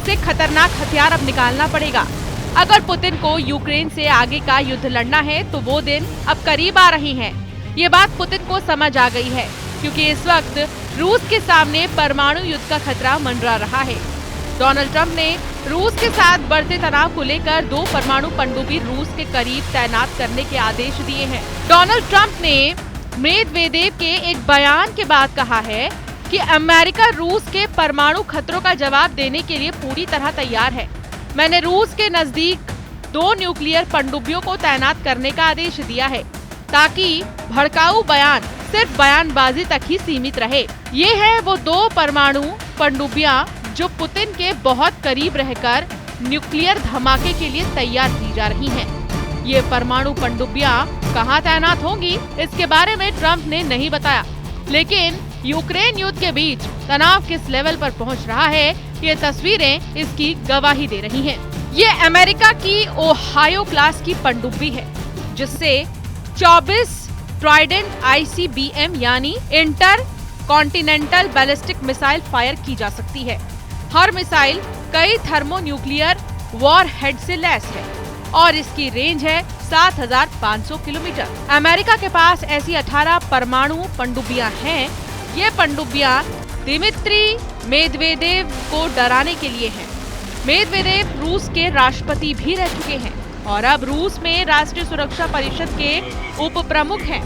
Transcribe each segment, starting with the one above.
से खतरनाक हथियार अब निकालना पड़ेगा। अगर पुतिन को यूक्रेन से आगे का युद्ध लड़ना है तो वो दिन अब करीब आ रही हैं। ये बात पुतिन को समझ आ गई है, क्योंकि इस वक्त रूस के सामने परमाणु युद्ध का खतरा मंडरा रहा है। डोनाल्ड ट्रंप ने रूस के साथ बढ़ते तनाव को लेकर 2 परमाणु पनडुब्बी रूस के करीब तैनात करने के आदेश दिए हैं। डोनाल्ड ट्रंप ने मेदवेदेव के एक बयान के बाद कहा है कि अमेरिका रूस के परमाणु खतरों का जवाब देने के लिए पूरी तरह तैयार है। मैंने रूस के नजदीक 2 न्यूक्लियर पनडुब्बियों को तैनात करने का आदेश दिया है, ताकि भड़काऊ बयान सिर्फ बयानबाजी तक ही सीमित रहे। ये है वो 2 परमाणु पनडुब्बियां जो पुतिन के बहुत करीब रहकर न्यूक्लियर धमाके के लिए तैयार की जा रही हैं। ये परमाणु पनडुब्बियां कहां तैनात होंगी, इसके बारे में ट्रंप ने नहीं बताया, लेकिन यूक्रेन युद्ध के बीच तनाव किस लेवल पर पहुंच रहा है, ये तस्वीरें इसकी गवाही दे रही हैं। ये अमेरिका की ओहायो क्लास की पनडुब्बी है, जिससे 24 ट्राइडेंट ICBM यानी inter continental ballistic missile fire की जा सकती है। हर मिसाइल कई थर्मोन्यूक्लियर वॉरहेड से लैस है और इसकी रेंज है 7,500 किलोमीटर। अमेरिका के पास ऐसी 18 परमाणु पनडुब्बियां हैं। ये पनडुब्बियां दिमित्री मेदवेदेव को डराने के लिए हैं। मेदवेदेव रूस के राष्ट्रपति भी रह चुके हैं और अब रूस में राष्ट्रीय सुरक्षा परिषद के उप प्रमुख हैं।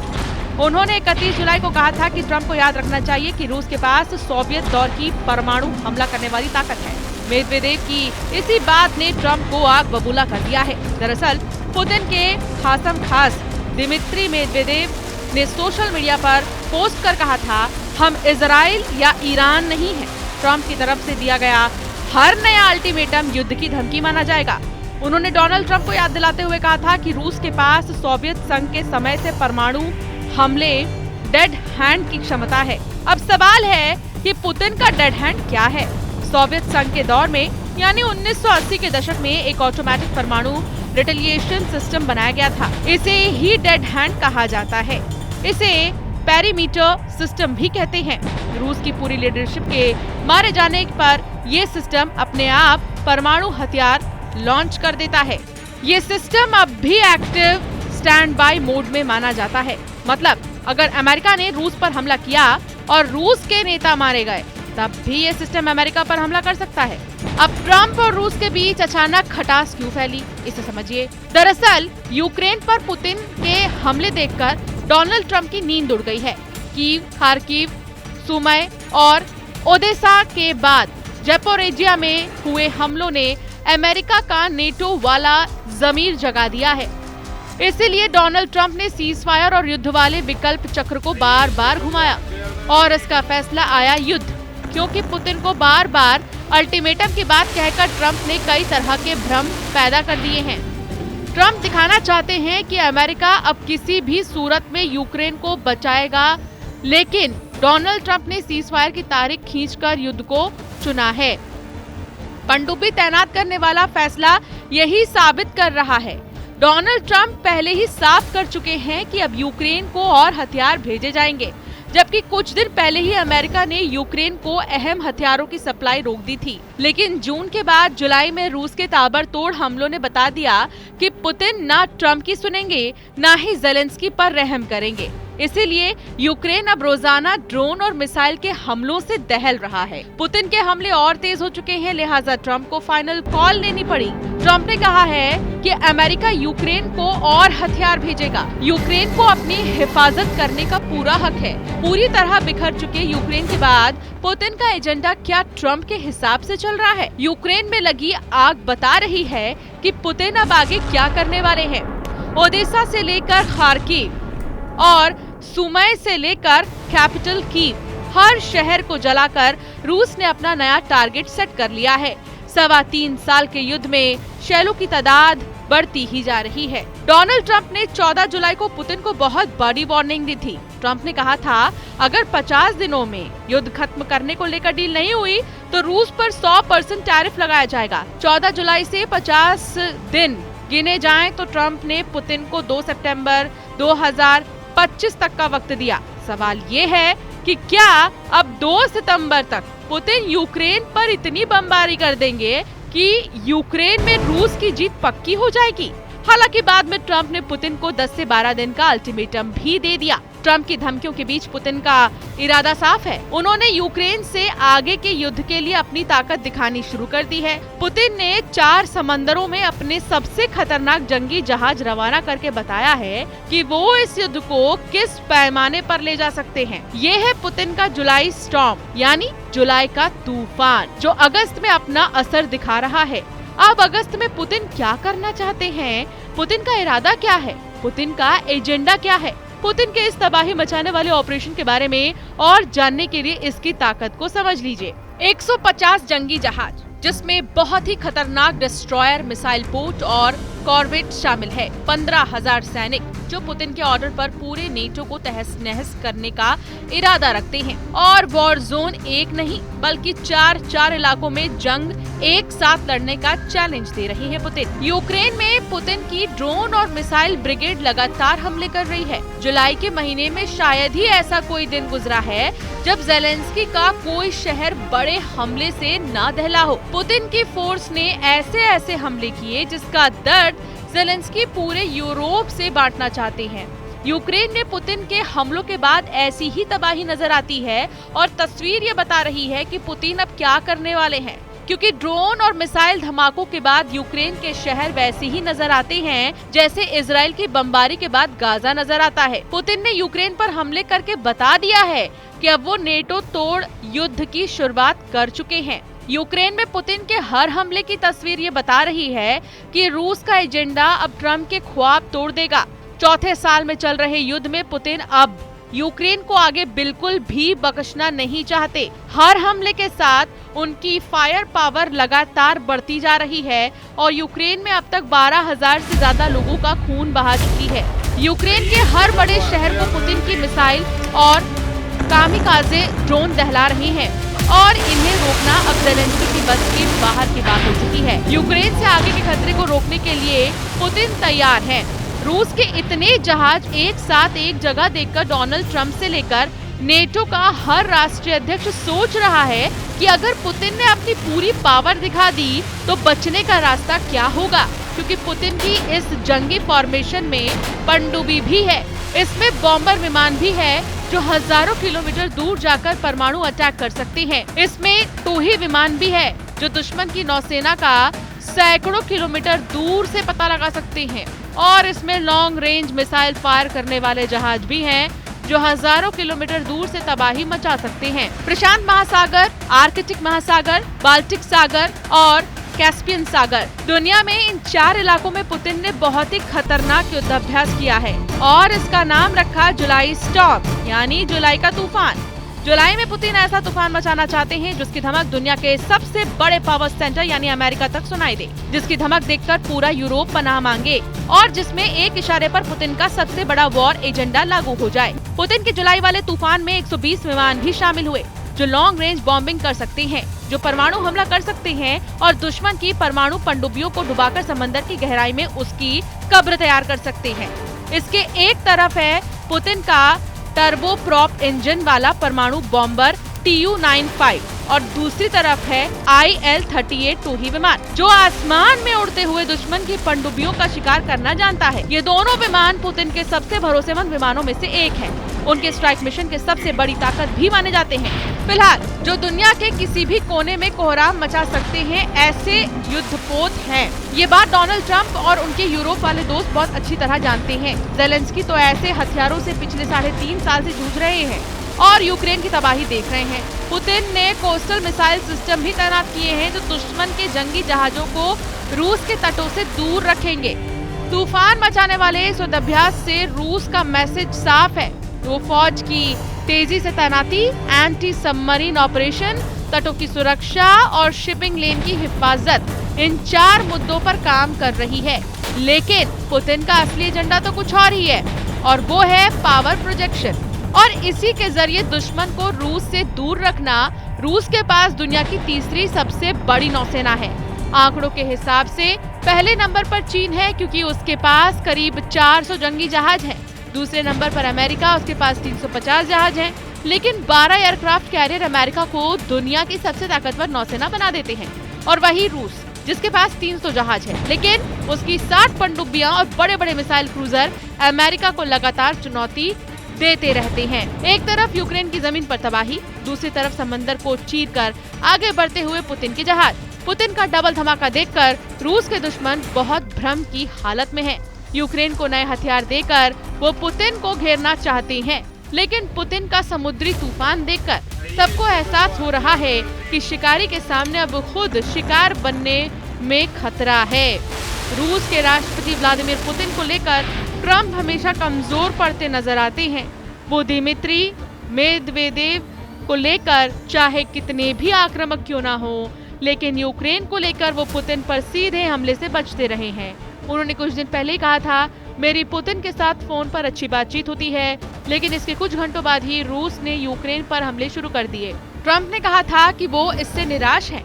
उन्होंने 31 जुलाई को कहा था कि ट्रंप को याद रखना चाहिए कि रूस के पास सोवियत दौर की परमाणु हमला करने वाली ताकत है। मेदवेदेव की इसी बात ने ट्रंप को आग बबूला कर दिया है। दरअसल पुतिन के खासम खास दिमित्री मेदवेदेव ने सोशल मीडिया पर पोस्ट कर कहा था, हम इजराइल या ईरान नहीं हैं। ट्रंप की तरफ से दिया गया हर नया अल्टीमेटम युद्ध की धमकी माना जाएगा। उन्होंने डोनाल्ड ट्रंप को याद दिलाते हुए कहा था कि रूस के पास सोवियत संघ के समय से परमाणु हमले डेड हैंड की क्षमता है। अब सवाल है कि पुतिन का डेड हैंड क्या है? सोवियत संघ के दौर में यानी 1980 के दशक में एक ऑटोमेटिक परमाणु रिटेलिएशन सिस्टम बनाया गया था। इसे ही डेड हैंड कहा जाता है। इसे पेरीमीटर सिस्टम भी कहते हैं। रूस की पूरी लीडरशिप के मारे जाने पर ये सिस्टम अपने आप परमाणु हथियार लॉन्च कर देता है। ये सिस्टम अब भी एक्टिव स्टैंड बाय मोड में माना जाता है। मतलब अगर अमेरिका ने रूस पर हमला किया और रूस के नेता मारे गए, तब भी ये सिस्टम अमेरिका पर हमला कर सकता है। अब ट्रंप और रूस के बीच अचानक खटास क्यों फैली, इसे समझिए। दरअसल यूक्रेन पर पुतिन के हमले देखकर डोनाल्ड ट्रंप की नींद उड़ गई है। कीव, खार्किव, सुमय और ओदेसा के बाद ज़ैपोरिज़िया में हुए हमलों ने अमेरिका का नेटो वाला ज़मीर जगा दिया है। इसीलिए डोनाल्ड ट्रंप ने सीज़फायर और युद्ध वाले विकल्प चक्र को बार बार घुमाया और इसका फैसला आया युद्ध, क्योंकि पुतिन को बार बार अल्टीमेटम की बात कहकर ट्रंप ने कई तरह के भ्रम पैदा कर दिए हैं। ट्रंप दिखाना चाहते हैं कि अमेरिका अब किसी भी सूरत में यूक्रेन को बचाएगा, लेकिन डोनाल्ड ट्रंप ने सीज़फायर की तारीख खींचकर युद्ध को चुना है। पनडुब्बी तैनात करने वाला फैसला यही साबित कर रहा है। डोनाल्ड ट्रंप पहले ही साफ कर चुके हैं कि अब यूक्रेन को और हथियार भेजे जाएंगे, जबकि कुछ दिन पहले ही अमेरिका ने यूक्रेन को अहम हथियारों की सप्लाई रोक दी थी। लेकिन जून के बाद जुलाई में रूस के ताबड़तोड़ हमलों ने बता दिया कि पुतिन ना ट्रंप की सुनेंगे, ना ही ज़ेलेंस्की पर रहम करेंगे। इसीलिए यूक्रेन अब रोजाना ड्रोन और मिसाइल के हमलों से दहल रहा है। पुतिन के हमले और तेज हो चुके हैं, लिहाजा ट्रंप को फाइनल कॉल लेनी पड़ी। ट्रंप ने कहा है कि अमेरिका यूक्रेन को और हथियार भेजेगा। यूक्रेन को अपनी हिफाजत करने का पूरा हक है। पूरी तरह बिखर चुके यूक्रेन के बाद पुतिन का एजेंडा क्या ट्रंप के हिसाब से चल रहा है? यूक्रेन में लगी आग बता रही है कि पुतिन अब आगे क्या करने वाले हैं। ओदेसा से लेकर खार्किव और सुमय से लेकर कैपिटल कीव, हर शहर को जलाकर रूस ने अपना नया टारगेट सेट कर लिया है। 3.25 साल के युद्ध में शैलों की तादाद बढ़ती ही जा रही है। डोनाल्ड ट्रंप ने 14 जुलाई को पुतिन को बहुत बड़ी वार्निंग दी थी। ट्रंप ने कहा था, अगर 50 दिनों में युद्ध खत्म करने को लेकर डील नहीं हुई तो रूस पर 100% टैरिफ लगाया जाएगा। 14 जुलाई से 50 दिन गिने जाएं तो ट्रंप ने पुतिन को 2 सितंबर 2025 तक का वक्त दिया। सवाल ये है कि क्या अब 2 सितंबर तक पुतिन यूक्रेन पर इतनी बमबारी कर देंगे कि यूक्रेन में रूस की जीत पक्की हो जाएगी। हालांकि बाद में ट्रंप ने पुतिन को 10 से 12 दिन का अल्टीमेटम भी दे दिया। ट्रंप की धमकियों के बीच पुतिन का इरादा साफ है। उन्होंने यूक्रेन से आगे के युद्ध के लिए अपनी ताकत दिखानी शुरू कर दी है। पुतिन ने 4 समंदरों में अपने सबसे खतरनाक जंगी जहाज रवाना करके बताया है कि वो इस युद्ध को किस पैमाने पर ले जा सकते हैं। ये है पुतिन का जुलाई स्टॉर्म, यानी जुलाई का तूफान, जो अगस्त में अपना असर दिखा रहा है। अब अगस्त में पुतिन क्या करना चाहते हैं? पुतिन का इरादा क्या है? पुतिन का एजेंडा क्या है? पुतिन के इस तबाही मचाने वाले ऑपरेशन के बारे में और जानने के लिए इसकी ताकत को समझ लीजिए। 150 जंगी जहाज, जिसमें बहुत ही खतरनाक डिस्ट्रॉयर, मिसाइल बोट और कॉर्वेट शामिल है। 15,000 सैनिक जो पुतिन के ऑर्डर पर पूरे नेटो को तहस नहस करने का इरादा रखते हैं। और वॉर जोन एक नहीं बल्कि 4 इलाकों में जंग एक साथ लड़ने का चैलेंज दे रहे हैं पुतिन। यूक्रेन में पुतिन की ड्रोन और मिसाइल ब्रिगेड लगातार हमले कर रही है। जुलाई के महीने में शायद ही ऐसा कोई दिन गुजरा है जब ज़ेलेंस्की का कोई शहर बड़े हमले से ना दहला हो। पुतिन की फोर्स ने ऐसे हमले किए जिसका दर्द ज़ेलेंस्की पूरे यूरोप से बांटना चाहते हैं। यूक्रेन में पुतिन के हमलों के बाद ऐसी ही तबाही नजर आती है और तस्वीर ये बता रही है कि पुतिन अब क्या करने वाले हैं, क्योंकि ड्रोन और मिसाइल धमाकों के बाद यूक्रेन के शहर वैसे ही नजर आते हैं जैसे इजराइल की बमबारी के बाद गाजा नजर आता है। पुतिन ने यूक्रेन पर हमले करके बता दिया है कि अब वो नेटो तोड़ युद्ध की शुरुआत कर चुके हैं। यूक्रेन में पुतिन के हर हमले की तस्वीर ये बता रही है कि रूस का एजेंडा अब ट्रंप के ख्वाब तोड़ देगा। चौथे साल में चल रहे युद्ध में पुतिन अब यूक्रेन को आगे बिल्कुल भी बख्शना नहीं चाहते। हर हमले के साथ उनकी फायर पावर लगातार बढ़ती जा रही है और यूक्रेन में अब तक 12,000 से ज्यादा लोगों का खून बहा चुकी है। यूक्रेन के हर बड़े शहर को पुतिन की मिसाइल और कामिकाज़े ड्रोन दहला रही हैं और इन्हें रोकना अब ज़ेलेंस्की की बस के बाहर की बात हो चुकी है। यूक्रेन से आगे के खतरे को रोकने के लिए पुतिन तैयार है। रूस के इतने जहाज एक साथ एक जगह देखकर डोनाल्ड ट्रंप से लेकर नेटो का हर राष्ट्रीय अध्यक्ष सोच रहा है कि अगर पुतिन ने अपनी पूरी पावर दिखा दी तो बचने का रास्ता क्या होगा, क्योंकि पुतिन की इस जंगी फॉर्मेशन में पनडुब्बी भी है। इसमें बॉम्बर विमान भी है जो हजारों किलोमीटर दूर जाकर परमाणु अटैक कर सकते हैं। इसमें टोही विमान भी है जो दुश्मन की नौसेना का सैकड़ों किलोमीटर दूर से पता लगा सकते हैं। और इसमें लॉन्ग रेंज मिसाइल फायर करने वाले जहाज भी हैं जो हजारों किलोमीटर दूर से तबाही मचा सकते हैं। प्रशांत महासागर, आर्कटिक महासागर, बाल्टिक सागर और कैस्पियन सागर, दुनिया में इन 4 इलाकों में पुतिन ने बहुत ही खतरनाक युद्धाभ्यास किया है और इसका नाम रखा जुलाई स्टॉर्म, यानी जुलाई का तूफान। जुलाई में पुतिन ऐसा तूफान मचाना चाहते हैं जिसकी धमक दुनिया के सबसे बड़े पावर सेंटर यानी अमेरिका तक सुनाई दे, जिसकी धमक देखकर पूरा यूरोप पनाह मांगे और जिसमें एक इशारे पर पुतिन का सबसे बड़ा वॉर एजेंडा लागू हो जाए। पुतिन के जुलाई वाले तूफान में 120 विमान भी शामिल हुए जो लॉन्ग रेंज बॉम्बिंग कर सकते हैं, जो परमाणु हमला कर सकते हैं और दुश्मन की परमाणु पनडुब्बियों को डुबाकर समंदर की गहराई में उसकी कब्र तैयार कर सकते हैं। इसके एक तरफ है पुतिन का टर्बो प्रॉप इंजन वाला परमाणु बॉम्बर Tu-95 और दूसरी तरफ है IL-38 टोही विमान जो आसमान में उड़ते हुए दुश्मन की पनडुब्बियों का शिकार करना जानता है। ये दोनों विमान पुतिन के सबसे भरोसेमंद विमानों में से एक है। उनके स्ट्राइक मिशन के सबसे बड़ी ताकत भी माने जाते हैं। फिलहाल जो दुनिया के किसी भी कोने में कोहराम मचा सकते हैं ऐसे युद्धपोत हैं। ये बात डोनाल्ड ट्रंप और उनके यूरोप वाले दोस्त बहुत अच्छी तरह जानते हैं। ज़ेलेंस्की तो ऐसे हथियारों से पिछले 3.5 साल से जूझ रहे हैं और यूक्रेन की तबाही देख रहे हैं। पुतिन ने कोस्टल मिसाइल सिस्टम भी तैनात किए हैं जो दुश्मन के जंगी जहाजों को रूस के तटों से दूर रखेंगे। तूफान मचाने वाले इस युद्धाभ्यास से रूस का मैसेज साफ है। वो फौज की तेजी से तैनाती, एंटी सबमरीन ऑपरेशन, तटों की सुरक्षा और शिपिंग लेन की हिफाजत, इन 4 मुद्दों पर काम कर रही है। लेकिन पुतिन का असली एजेंडा तो कुछ और ही है और वो है पावर प्रोजेक्शन और इसी के जरिए दुश्मन को रूस से दूर रखना। रूस के पास दुनिया की तीसरी सबसे बड़ी नौसेना है। आंकड़ों के हिसाब से पहले नंबर पर चीन है क्योंकि उसके पास करीब 400 जंगी जहाज हैं। दूसरे नंबर पर अमेरिका, उसके पास 350 जहाज हैं लेकिन 12 एयरक्राफ्ट कैरियर अमेरिका को दुनिया की सबसे ताकतवर नौसेना बना देते हैं, और वही रूस जिसके पास 300 जहाज है, लेकिन उसकी 60 पनडुब्बियां और बड़े बड़े मिसाइल क्रूजर अमेरिका को लगातार चुनौती देते रहते हैं। एक तरफ यूक्रेन की जमीन पर तबाही, दूसरी तरफ समंदर को चीरकर आगे बढ़ते हुए पुतिन के जहाज। पुतिन का डबल धमाका देखकर रूस के दुश्मन बहुत भ्रम की हालत में हैं। यूक्रेन को नए हथियार देकर वो पुतिन को घेरना चाहते हैं, लेकिन पुतिन का समुद्री तूफान देखकर सबको एहसास हो रहा है कि शिकारी के सामने अब खुद शिकार बनने में खतरा है। रूस के राष्ट्रपति व्लादिमीर पुतिन को लेकर ट्रंप हमेशा कमजोर पड़ते नजर आते हैं। वो दिमित्री मेदवेदेव को लेकर चाहे कितने भी आक्रामक क्यों ना हो, लेकिन यूक्रेन को लेकर वो पुतिन पर सीधे हमले से बचते रहे हैं। उन्होंने कुछ दिन पहले कहा था, मेरी पुतिन के साथ फोन पर अच्छी बातचीत होती है, लेकिन इसके कुछ घंटों बाद ही रूस ने यूक्रेन पर हमले शुरू कर दिए। ट्रंप ने कहा था कि वो इससे निराश हैं।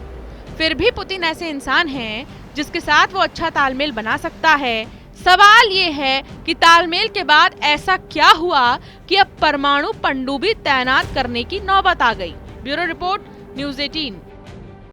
फिर भी पुतिन ऐसे इंसान हैं जिसके साथ वो अच्छा तालमेल बना सकता है। सवाल ये है कि तालमेल के बाद ऐसा क्या हुआ कि अब परमाणु पनडुब्बी तैनात करने की नौबत आ गई। Bureau report, news 18।